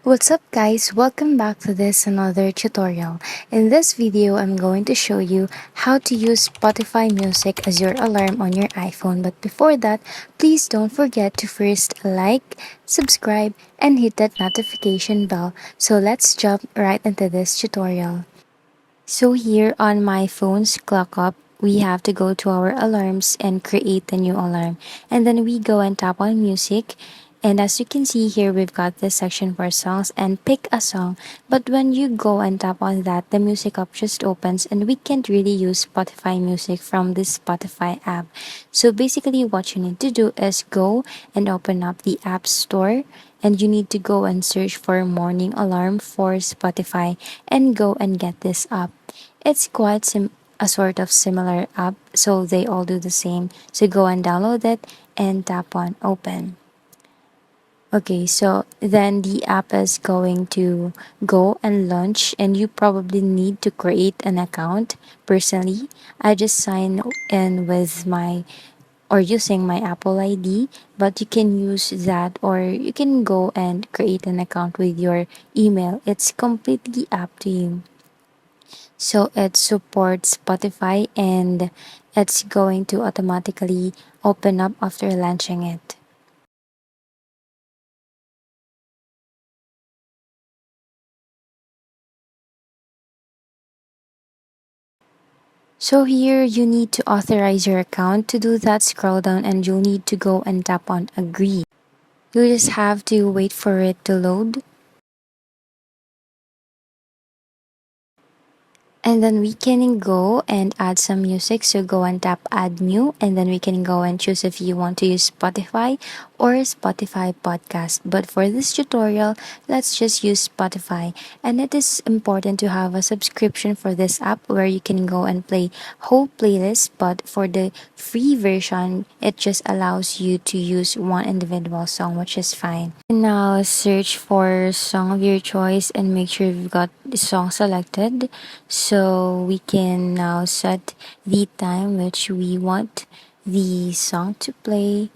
What's up guys, welcome back to this another tutorial. In this video, I'm going to show you how to use Spotify Music as your alarm on your iPhone. But before that, please don't forget to first like, subscribe, and hit that notification bell. So let's jump right into this tutorial. So here on my phone's clock up, we have to go to our alarms and create a new alarm. And then we go and tap on music. And as you can see here, we've got this section for songs and pick a song. But when you go and tap on that, the music app just opens and we can't really use Spotify music from this Spotify app. So basically what you need to do is go and open up the App Store and you need to go and search for morning alarm for Spotify and go and get this app. It's quite a sort of similar app, so they all do the same. So go and download it and tap on open. Okay, so then the app is going to go and launch, and you probably need to create an account. Personally, I just sign in with my or using my Apple ID, but you can use that or you can go and create an account with your email. It's completely up to you. So it supports Spotify and it's going to automatically open up after launching it. So here you need to authorize your account. To do that, scroll down and you'll need to go and tap on agree. You just have to wait for it to load. And then we can go and add some music. So go and tap add new, and then we can go and choose if you want to use Spotify or Spotify podcast. But for this tutorial, let's just use Spotify. And it is important to have a subscription for this app where you can go and play whole playlists. But for the free version, it just allows you to use one individual song, which is fine. Now search for song of your choice and make sure you've got the song selected. So we can now set the time which we want the song to play.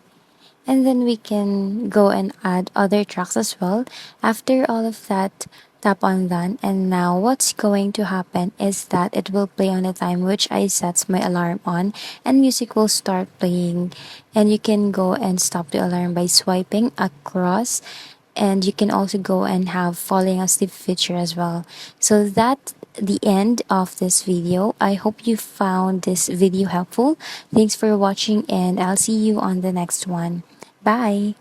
And then we can go and add other tracks as well. After all of that, tap on done. And now what's going to happen is that it will play on the time which I set my alarm on, and music will start playing. And you can go and stop the alarm by swiping across, and you can also go and have falling asleep feature as well. So that the end of this video. I hope you found this video helpful. Thanks for watching and I'll see you on the next one. Bye.